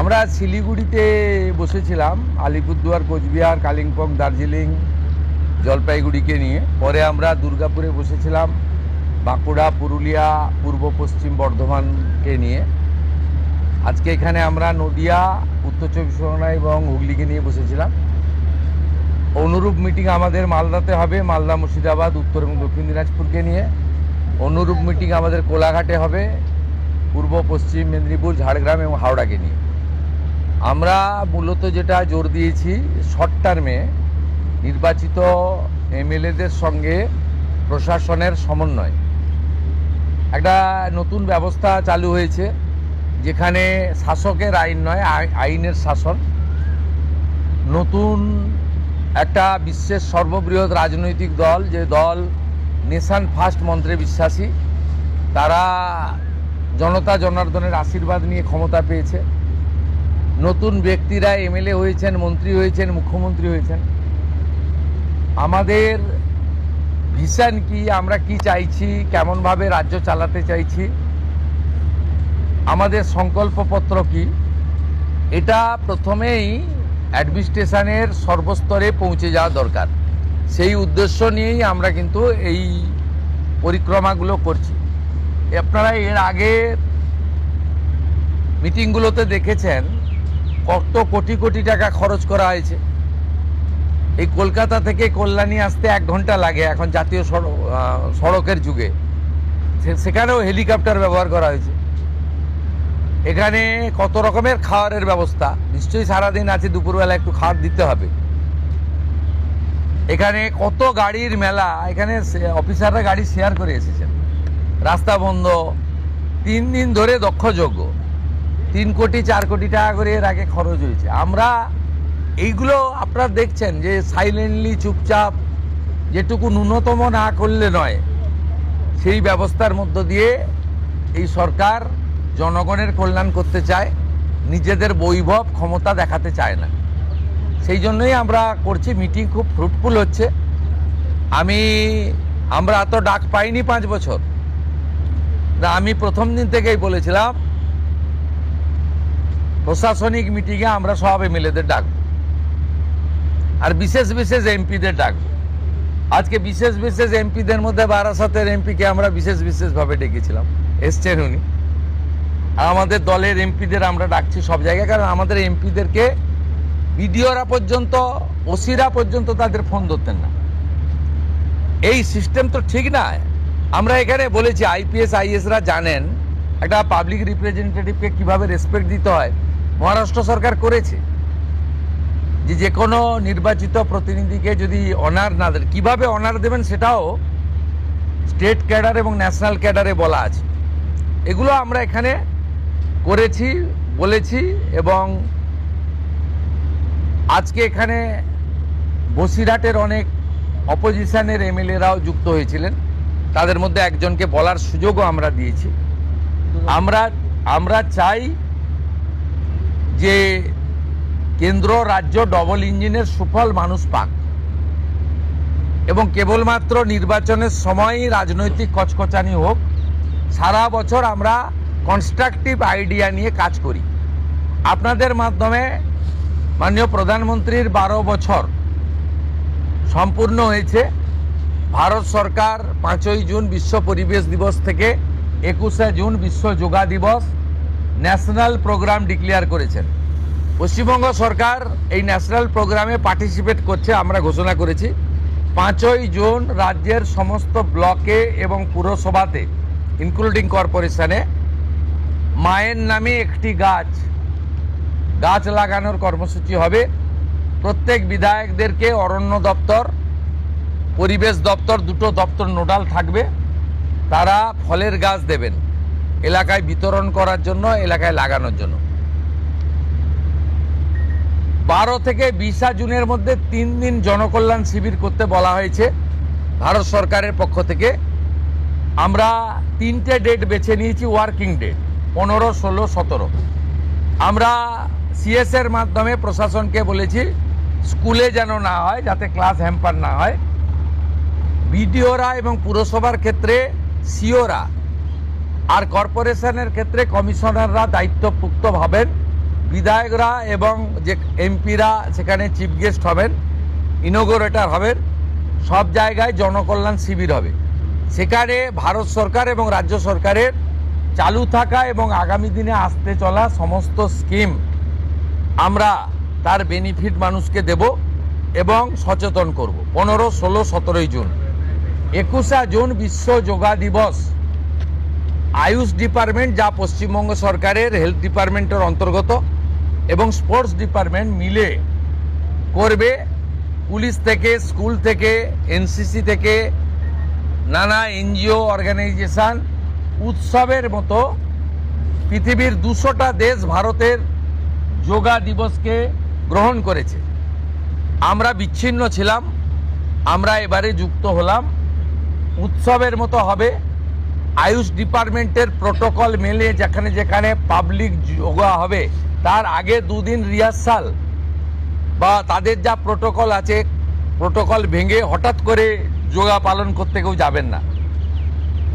আমরা শিলিগুড়িতে বসেছিলাম আলিপুরদুয়ার, কোচবিহার, কালিম্পং, দার্জিলিং, জলপাইগুড়িকে নিয়ে। পরে আমরা দুর্গাপুরে বসেছিলাম বাঁকুড়া, পুরুলিয়া, পূর্ব পশ্চিম বর্ধমানকে নিয়ে। আজকে এখানে আমরা নদিয়া, উত্তর চব্বিশ পরগনা এবং হুগলিকে নিয়ে বসেছিলাম। অনুরূপ মিটিং আমাদের মালদাতে হবে, মালদা, মুর্শিদাবাদ, উত্তর এবং দক্ষিণ দিনাজপুরকে নিয়ে। অনুরূপ মিটিং আমাদের কোলাঘাটে হবে, পূর্ব পশ্চিম মেদিনীপুর, ঝাড়গ্রাম এবং হাওড়াকে নিয়ে। আমরা মূলত যেটা জোর দিয়েছি, শর্ট টার্মে নির্বাচিত এমএলএদের সঙ্গে প্রশাসনের সমন্বয়। একটা নতুন ব্যবস্থা চালু হয়েছে, যেখানে শাসকের আইন নয়, আইনের শাসন। নতুন একটা বিশ্বের সর্ববৃহৎ রাজনৈতিক দল, যে দল নেশন ফার্স্ট মন্ত্রে বিশ্বাসী, তারা জনতা জনার্দনের আশীর্বাদ নিয়ে ক্ষমতা পেয়েছে। নতুন ব্যক্তিরা এমএলএ হয়েছেন, মন্ত্রী হয়েছেন, মুখ্যমন্ত্রী হয়েছেন। আমাদের ভিশন কি, আমরা কি চাইছি, কেমনভাবে রাজ্য চালাতে চাইছি, আমাদের সংকল্পপত্র কি, এটা প্রথমেই অ্যাডমিনিস্ট্রেশনের সর্বস্তরে পৌঁছে যাওয়া দরকার। সেই উদ্দেশ্য নিয়েই আমরা কিন্তু এই পরিক্রমাগুলো করছি। আপনারা এর আগে মিটিংগুলোতে দেখেছেন কত কোটি কোটি টাকা খরচ করা হয়েছে। এই কলকাতা থেকে কল্যাণী আসতে 1 ঘন্টা লাগে এখন জাতীয় সড়কের যুগে, সেখানেও হেলিকপ্টার ব্যবহার করা হয়েছে। এখানে কত রকমের খাবারের ব্যবস্থা, নিশ্চয়ই সারাদিন আছে, দুপুরবেলা একটু খাবার দিতে হবে। এখানে কত গাড়ির মেলা, এখানে অফিসাররা গাড়ি শেয়ার করে এসেছেন। রাস্তা বন্ধ, 3 দিন ধরে দক্ষযজ্ঞ, 3 কোটি 4 কোটি টাকা করে এর আগে খরচ হয়েছে। আমরা এইগুলো আপনারা দেখছেন যে সাইলেন্টলি, চুপচাপ, যেটুকু ন্যূনতম না করলে নয়, সেই ব্যবস্থার মধ্য দিয়ে এই সরকার জনগণের কল্যাণ করতে চায়, নিজেদের বৈভব ক্ষমতা দেখাতে চায় না। সেই জন্যই আমরা করছি। মিটিং খুব ফ্রুটফুল হচ্ছে। আমরা এত ডাক পাইনি 5 বছর। আমি প্রথম দিন থেকেই বলেছিলাম প্রশাসনিক মিটিংয়ে আমরা সব এমএলএদের ডাকবো, আর বিশেষ বিশেষ এমপিদের ডাকবো। আজকে বিশেষ বিশেষ এমপিদের মধ্যে বারাসাতের এমপিকে আমরা বিশেষ বিশেষভাবে ডেকেছিলাম, এসছেন উনি। আর আমাদের দলের এমপিদের আমরা ডাকছি সব জায়গায়, কারণ আমাদের এমপিদেরকে বিডিওরা পর্যন্ত, ওসিরা পর্যন্ত তাদের ফোন ধরতেন না। এই সিস্টেম তো ঠিক না। আমরা এখানে বলেছি, আইপিএস আইএসরা জানেন একটা পাবলিক রিপ্রেজেন্টেটিভকে কিভাবে রেসপেক্ট দিতে হয়। মহারাষ্ট্র সরকার করেছে, যে কোনো নির্বাচিত প্রতিনিধিকে যদি অনার না দেন, কীভাবে অনার দেবেন সেটাও স্টেট ক্যাডার এবং ন্যাশনাল ক্যাডারে বলা আছে। এগুলো আমরা এখানে করেছি, বলেছি। এবং আজকে এখানে বসিরহাটের অনেক অপোজিশনের এমএলএরাও যুক্ত হয়েছিলেন, তাদের মধ্যে একজনকে বলার সুযোগও আমরা দিয়েছি। আমরা চাই যে কেন্দ্র রাজ্য ডবল ইঞ্জিনের সুফল মানুষ পাক, এবং কেবলমাত্র নির্বাচনের সময়ই রাজনৈতিক কচকচানি হোক। সারা বছর আমরা কনস্ট্রাকটিভ আইডিয়া নিয়ে কাজ করি। আপনাদের মাধ্যমে মাননীয় প্রধানমন্ত্রীর 12 বছর সম্পূর্ণ হয়েছে। ভারত সরকার 5ই জুন বিশ্ব পরিবেশ দিবস থেকে 21শে জুন বিশ্ব যোগা দিবস ন্যাশনাল প্রোগ্রাম ডিক্লেয়ার করেছেন। পশ্চিমবঙ্গ সরকার এই ন্যাশনাল প্রোগ্রামে পার্টিসিপেট করছে, আমরা ঘোষণা করেছি। 5ই জুন রাজ্যের সমস্ত ব্লকে এবং পুরসভাতে, ইনক্লুডিং কর্পোরেশনে, মায়ের নামে একটি গাছ লাগানোর কর্মসূচি হবে। প্রত্যেক বিধায়কদেরকে অরণ্য দপ্তর, পরিবেশ দপ্তর, দুটো দপ্তর নোডাল থাকবে। তারা ফলের গাছ দেবেন এলাকায় বিতরণ করার জন্য, এলাকায় লাগানোর জন্য। 12 থেকে 20 জুনের মধ্যে 3 দিন জনকল্যাণ শিবির করতে বলা হয়েছে ভারত সরকারের পক্ষ থেকে। আমরা 3টে ডেট বেছে নিয়েছি, ওয়ার্কিং ডেট 15, 16, 17। আমরা সিএসের মাধ্যমে প্রশাসনকে বলেছি স্কুলে যেন না হয়, যাতে ক্লাস হ্যাম্পার না হয়। বিডিওরা এবং পুরসভার ক্ষেত্রে সিওরা, আর কর্পোরেশনের ক্ষেত্রে কমিশনাররা দায়িত্বপ্রাপ্ত হবেন। বিধায়করা এবং যে এমপিরা সেখানে চিফ গেস্ট হবেন, ইনোগোরেটর হবেন, সব জায়গায় জনকল্যাণ শিবির হবে। সেখানে ভারত সরকার এবং রাজ্য সরকারের চালু থাকা এবং আগামী দিনে আসতে চলা সমস্ত স্কিম আমরা তার বেনিফিট মানুষকে দেব এবং সচেতন করব। 15, 16, 17 জুন, 21শে জুন বিশ্ব যোগা দিবস। আয়ুষ ডিপার্টমেন্ট, যা পশ্চিমবঙ্গ সরকারের হেলথ ডিপার্টমেন্টের অন্তর্গত, এবং স্পোর্টস ডিপার্টমেন্ট মিলে করবে। পুলিশ থেকে, স্কুল থেকে, এনসিসি থেকে, নানা এনজিও অর্গানাইজেশন উৎসবের মতো পৃথিবীর 200টা দেশ ভারতের যোগা দিবসকে গ্রহণ করেছে। আমরা বিচ্ছিন্ন ছিলাম, আমরা এবারে যুক্ত হলাম। উৎসবের মতো হবে। আয়ুষ ডিপার্টমেন্টের প্রোটোকল মেলে যেখানে যেখানে পাবলিক যোগা হবে তার আগে 2 দিন রিহার্সাল বা তাদের যা প্রোটোকল আছে, প্রোটোকল ভেঙে হঠাৎ করে যোগা পালন করতে কেউ যাবেন না,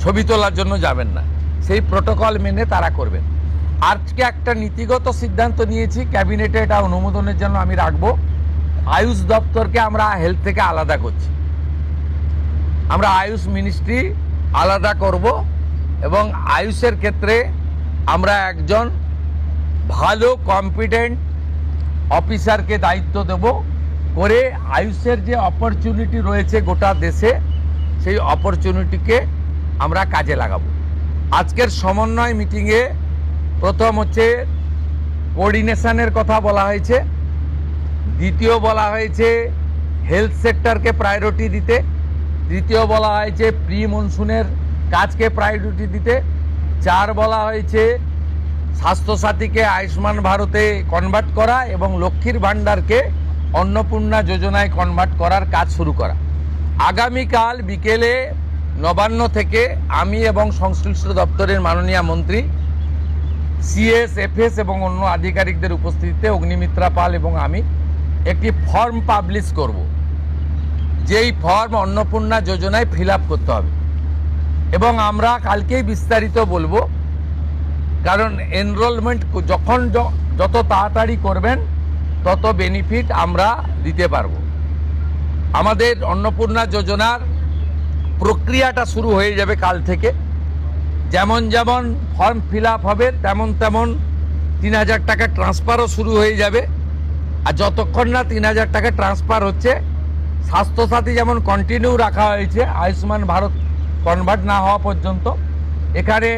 ছবি তোলার জন্য যাবেন না, সেই প্রোটোকল মেনে তারা করবেন। আজকে একটা নীতিগত সিদ্ধান্ত নিয়েছি, ক্যাবিনেটে এটা অনুমোদনের জন্য আমি রাখবো। আয়ুষ দপ্তরকে আমরা হেলথ থেকে আলাদা করছি। আমরা আয়ুষ মিনিস্ট্রি আলাদা করব এবং আয়ুষের ক্ষেত্রে আমরা একজন ভালো কম্পিটেন্ট অফিসারকে দায়িত্ব দেব করে আয়ুষের যে অপরচুনিটি রয়েছে গোটা দেশে, সেই অপরচুনিটিকে আমরা কাজে লাগাবো। আজকের সমন্বয় মিটিংয়ে প্রথম হচ্ছে কোঅর্ডিনেশনের কথা বলা হয়েছে, দ্বিতীয় বলা হয়েছে হেলথ সেক্টরকে প্রায়োরিটি দিতে, তৃতীয় বলা হয়েছে প্রি মনসুনের কাজকে প্রায়োরিটি দিতে, 4 বলা হয়েছে স্বাস্থ্যসাথীকে আয়ুষ্মান ভারতে কনভার্ট করা এবং লক্ষ্মীর ভাণ্ডারকে অন্নপূর্ণা যোজনায় কনভার্ট করার কাজ শুরু করা। আগামীকাল বিকেলে নবান্ন থেকে আমি এবং সংশ্লিষ্ট দপ্তরের মাননীয় মন্ত্রী, সিএস, এফএস এবং অন্য আধিকারিকদের উপস্থিতিতে অগ্নিমিত্রা পাল এবং আমি একটি ফর্ম পাবলিশ করব, যেই ফর্ম অন্নপূর্ণা যোজনায় ফিল আপ করতে হবে। এবং আমরা কালকেই বিস্তারিত বলবো, কারণ এনরোলমেন্ট যখন যত তাড়াতাড়ি করবেন তত বেনিফিট আমরা দিতে পারবো। আমাদের অন্নপূর্ণা যোজনার প্রক্রিয়াটা শুরু হয়ে যাবে কাল থেকে। যেমন যেমন ফর্ম ফিল আপ হবে তেমন তেমন 3000 টাকা ট্রান্সফারও শুরু হয়ে যাবে। আর যতক্ষণ না 3000 টাকা ট্রান্সফার হচ্ছে, স্বাস্থ্যসাথী যেমন কন্টিনিউ রাখা হয়েছে আয়ুষ্মান ভারত কনভার্ট না হওয়া পর্যন্ত, এখানে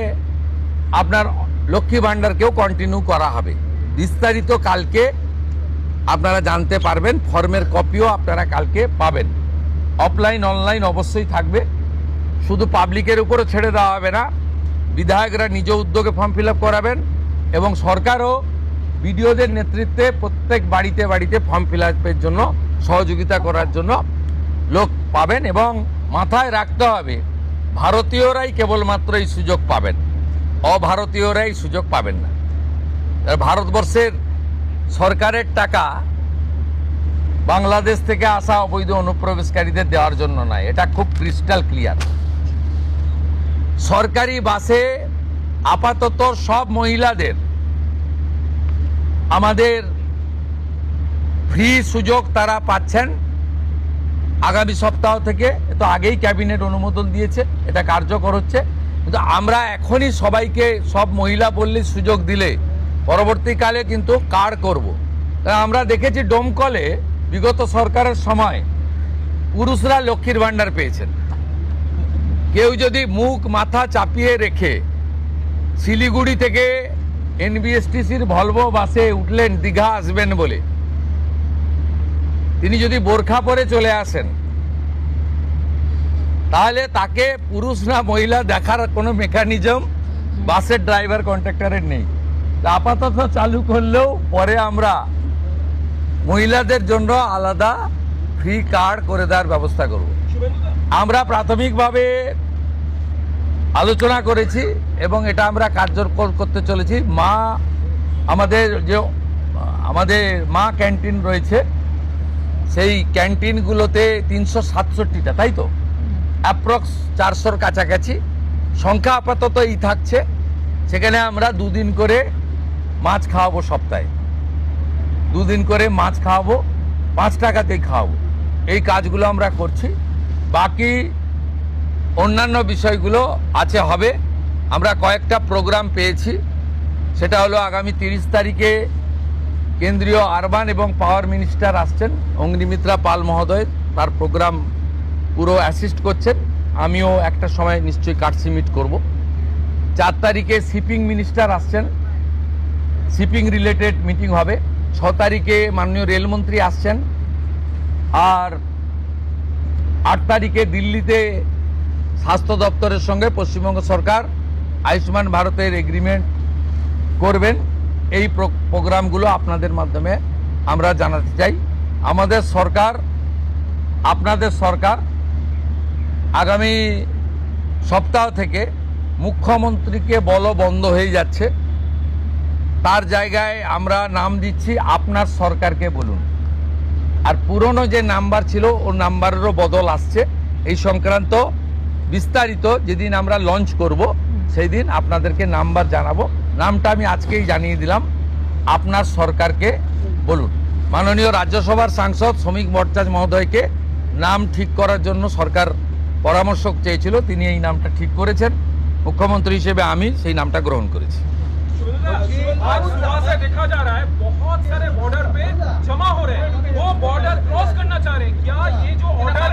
আপনার লক্ষ্মী ভাণ্ডারকেও কন্টিনিউ করা হবে। বিস্তারিত কালকে আপনারা জানতে পারবেন, ফর্মের কপিও আপনারা কালকে পাবেন। অফলাইন অনলাইন অবশ্যই থাকবে, শুধু পাবলিকের উপরে ছেড়ে দেওয়া হবে না, বিধায়করা নিজ উদ্যোগে ফর্ম ফিল আপ করাবেন এবং সরকারও বিডিওদের নেতৃত্বে প্রত্যেক বাড়িতে বাড়িতে ফর্ম ফিল আপের জন্য সহযোগিতা করার জন্য লোক পাবেন। এবং মাথায় রাখতে হবে, ভারতীয়রাই কেবলমাত্র এই সুযোগ পাবেন, অভারতীয়রাই সুযোগ পাবেন না। ভারতবর্ষের সরকারের টাকা বাংলাদেশ থেকে আসা অবৈধ অনুপ্রবেশকারীদের দেওয়ার জন্য নয়, এটা খুব ক্রিস্টাল ক্লিয়ার। সরকারি বাসে আপাতত সব মহিলাদের আমাদের ফ্রি সুযোগ তারা পাচ্ছেন আগামী সপ্তাহ থেকে। তো আগেই ক্যাবিনেট অনুমোদন দিয়েছে, এটা কার্যকর হচ্ছে। কিন্তু আমরা এখনই সবাইকে, সব মহিলা বললে সুযোগ দিলে পরবর্তীকালে কিন্তু কার্ড করব। আমরা দেখেছি ডোমকলে বিগত সরকারের সময় পুরুষরা লক্ষ্মীর ভাণ্ডার পেয়েছেন। কেউ যদি মুখ মাথা চাপিয়ে রেখে শিলিগুড়ি থেকে এনবিএসটিসির ভলভো বাসে উঠলেন দীঘা আসবেন বলে, তিনি যদি বোরখা পরে চলে আসেন, তাহলে তাকে পুরুষ না মহিলা দেখার কোনো মেকানিজম বাসের ড্রাইভার কন্ট্রাক্টরের নেই। আপাতত চালু করলেও পরে আমরা মহিলাদের জন্য আলাদা ফ্রি কার্ড করে দেওয়ার ব্যবস্থা করব। আমরা প্রাথমিকভাবে আলোচনা করেছি এবং এটা আমরা কার্যকর করতে চলেছি। আমাদের মা ক্যান্টিন রয়েছে, সেই ক্যান্টিনগুলোতে 367টা, তাই তো, অ্যাপ্রক্স 400-র কাছাকাছি সংখ্যা আপাতত এই থাকছে। সেখানে আমরা 2 দিন করে মাছ খাওয়াবো সপ্তাহে। 2 দিন করে মাছ খাওয়াবো, 5 টাকাতেই খাওয়াবো। এই কাজগুলো আমরা করছি। বাকি অন্যান্য বিষয়গুলো আছে, হবে। আমরা কয়েকটা প্রোগ্রাম পেয়েছি, সেটা হলো আগামী 30 তারিখে কেন্দ্রীয় আরবান এবং পাওয়ার মিনিস্টার আসছেন, অগ্নিমিত্রা পাল মহোদয়, তার প্রোগ্রাম পুরো অ্যাসিস্ট করছেন। আমিও একটা সময় নিশ্চয়ই কাটসি মিট করব। 4 তারিখে শিপিং মিনিস্টার আসছেন, শিপিং রিলেটেড মিটিং হবে। 6 তারিখে মাননীয় রেলমন্ত্রী আসছেন। আর 8 তারিখে দিল্লিতে স্বাস্থ্য দপ্তরের সঙ্গে পশ্চিমবঙ্গ সরকার আয়ুষ্মান ভারতের এগ্রিমেন্ট করবেন। এই প্রোগ্রামগুলো আপনাদের মাধ্যমে আমরা জানাতে চাই। আমাদের সরকার, আপনাদের সরকার আগামী সপ্তাহ থেকে মুখ্যমন্ত্রীকে বন্ধ হয়ে যাচ্ছে, তার জায়গায় আমরা নাম দিচ্ছি আপনার সরকারকে বলুন। আর পুরনো যে নাম্বার ছিল ও নাম্বারেরও বদল আসছে। এই সংক্রান্ত বিস্তারিত যেদিন আমরা লঞ্চ করব সেই দিন আপনাদেরকে নাম্বার জানাবো। নামটা আমি আজকেই জানিয়ে দিলাম, আপনার সরকারকে বলুন। মাননীয় রাজ্যসভার সাংসদ শ্রমিক ভট্টাচার্য মহোদয়কে নাম ঠিক করার জন্য সরকার পরামর্শ চেয়েছিল, তিনি এই নামটা ঠিক করেছেন। মুখ্যমন্ত্রী হিসেবে আমি সেই নামটা গ্রহণ করেছি। आज सुबह से देखा जा रहा है बहुत सारे बॉर्डर पे जमा हो रहे हैं, वो बॉर्डर क्रॉस करना चाह रहे हैं। क्या ये जो ऑर्डर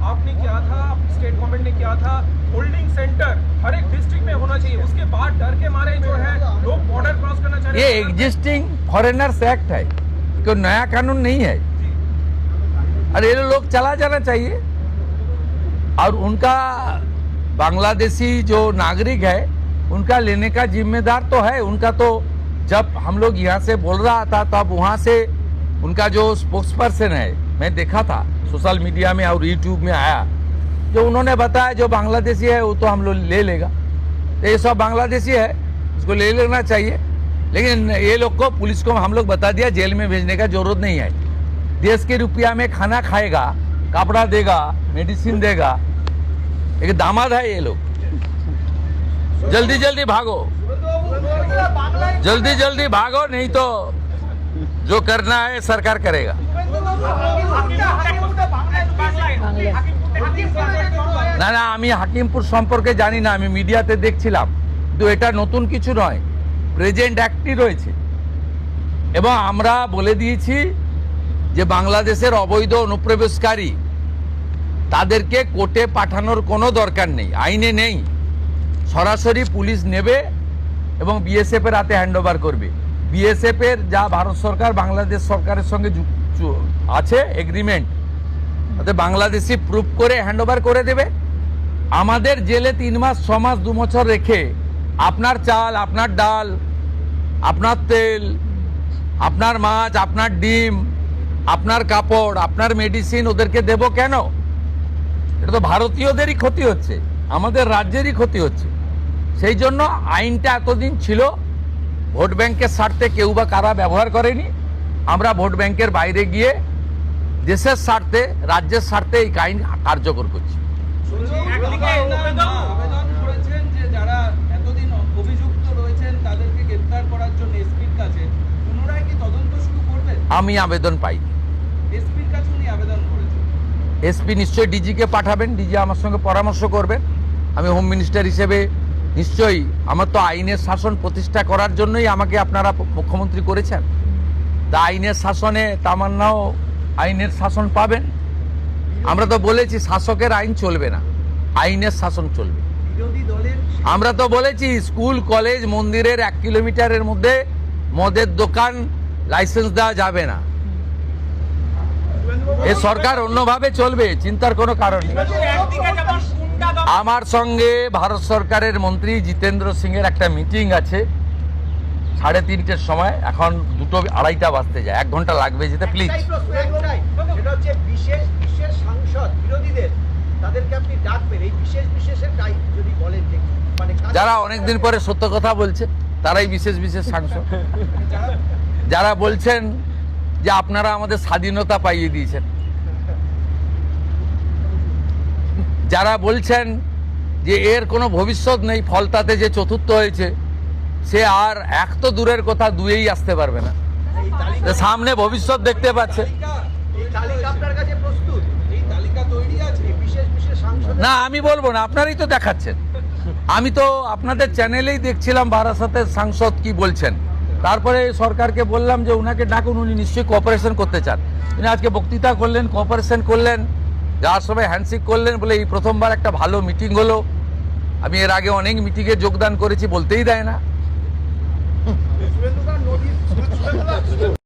आपने किया था, स्टेट गवर्नमेंट ने किया था, होल्डिंग सेंटर हर एक डिस्ट्रिक्ट में होना चाहिए, उसके बाद डर के मारे जो है लोग बॉर्डर क्रॉस करना चाह रहे हैं। ये एग्जिस्टिंग फॉरेनर्स एक्ट है, कोई नया कानून नहीं है। और ये लोग चला जाना चाहिए। और उनका बांग्लादेशी जो नागरिक है उनका लेने का जिम्मेदार तो है उनका। तो जब हम लोग यहाँ से बोल रहा था तब वहाँ से उनका जो स्पोक्स पर्सन है, मैं देखा था सोशल मीडिया में और यूट्यूब में आया, जो उन्होंने बताया जो बांग्लादेशी है वो तो हम लोग ले लेगा। तो ये सब बांग्लादेशी है, इसको ले लेना चाहिए। लेकिन ये लोग को, पुलिस को हम लोग बता दिया जेल में भेजने का जरूरत नहीं है। देश के रुपया में खाना खाएगा, कपड़ा देगा, मेडिसिन देगा। एक दामाद है ये लोग। जल्दी जल्दी भागो, जल्दी जल्दी भागो, नहीं तो जो करना है सरकार करेगा। না না, আমি হাকিমপুর সম্পর্কে জানি না, আমি মিডিয়াতে দেখছিলাম। কিন্তু এটা নতুন কিছু নয়, প্রেজেন্ট অ্যাক্টই রয়েছে। এবং আমরা বলে দিয়েছি যে বাংলাদেশের অবৈধ অনুপ্রবেশকারী তাদেরকে কোর্টে পাঠানোর কোনো দরকার নেই, আইনে নেই। সরাসরি পুলিশ নেবে এবং বিএসএফ এর হাতে হ্যান্ডওভার করবে। বিএসএফ এর যা ভারত সরকার বাংলাদেশ সরকারের সঙ্গে আছে এগ্রিমেন্ট, তাতে বাংলাদেশি প্রুফ করে হ্যান্ডওভার করে দেবে। আমাদের জেলে 3 মাস 6 মাস 2 বছর রেখে আপনার চাল, আপনার ডাল, আপনার তেল, আপনার মাছ, আপনার ডিম, আপনার কাপড়, আপনার মেডিসিন ওদেরকে দেব কেন? এটা তো ভারতীয়দেরই ক্ষতি হচ্ছে, আমাদের রাজ্যেরই ক্ষতি হচ্ছে। সেই জন্য আইনটা এতদিন ছিল ভোট ব্যাংকের স্বার্থে কেউ বা কারা ব্যবহার করেনি। আমরা ভোট ব্যাংকের বাইরে গিয়ে দেশের স্বার্থে, রাজ্যের স্বার্থে এই আইন কার্যকর করছি। আবেদন করেছেন যে যারা এতদিন অভিযুক্ত রয়েছেন তাদেরকে গ্রেফতার করার জন্য এসপির কাছে, পুনরায় কি তদন্ত শুরু করবেন? আমি আবেদন পাইনি। এসপির কাছে উনি আবেদন করেছেন। এসপি নিশ্চয়ই ডিজিকে পাঠাবেন, ডিজি আমার সঙ্গে পরামর্শ করবেন। আমি হোম মিনিস্টার হিসেবে নিশ্চয়ই, আমার তো আইনের শাসন প্রতিষ্ঠা করার জন্যই আমাকে আপনারা মুখ্যমন্ত্রী করেছেন। তা আইনের শাসনে তামান্নাও আইনের শাসন পাবেন। আমরা তো বলেছি শাসকের আইন চলবে না, আইনের শাসন চলবে। বিরোধী দলের আমরা তো বলেছি স্কুল, কলেজ, মন্দিরের 1 কিলোমিটারের মধ্যে মদের দোকান লাইসেন্স দেওয়া যাবে না। এ সরকার অন্যভাবে চলবে, চিন্তার কোনো কারণ নেই। আমার সঙ্গে ভারত সরকারের মন্ত্রী জিতেন্দ্র সিং এর একটা মিটিং আছে 3:30টার সময়। এখন 2:30 বাজতে যায়, 1 ঘন্টা লাগবে যেতে। প্লিজ, সেটা হচ্ছে বিশেষ বিশেষ সাংসদ বিরোধীদের, তাদেরকে আপনি ডাকবেন এই বিশেষ বিশেষের টাইম যদি বলেন যে মানে যারা অনেকদিন পরে সত্য কথা বলছে তারাই বিশেষ বিশেষ সাংসদ। যারা বলছেন যে আপনারা আমাদের স্বাধীনতা পাইয়ে দিয়েছেন, যারা বলছেন যে এর কোনো ভবিষ্যৎ নেই, ফলতাতে যে চতুর্থ হয়েছে সে আর 1 তো দূরের কথা 2-এই আসতে পারবে না। সামনে ভবিষ্যৎ দেখতে পাচ্ছে। এই তালিকা আপনার কাছে প্রস্তুত? এই তালিকা তৈরি আছে। এই বিশেষ বিশেষ সাংসদ না আমি বলবো না, আপনারাই তো দেখাচ্ছেন। আমি তো আপনাদের চ্যানেলেই দেখছিলাম বারাসাতের সাংসদ কি বলছেন, তারপরে সরকারকে বললাম যে উনাকে ডাকুন, উনি নিশ্চয়ই কোঅপারেশন করতে চান। উনি আজকে বক্তৃতা করলেন, কোঅপারেশন করলেন, যাওয়ার সময় হ্যান্ডশেক করলেন, বলে এই প্রথমবার একটা ভালো মিটিং হলো। আমি এর আগে অনেক মিটিংয়ে যোগদান করেছি, বলতেই দেয় না।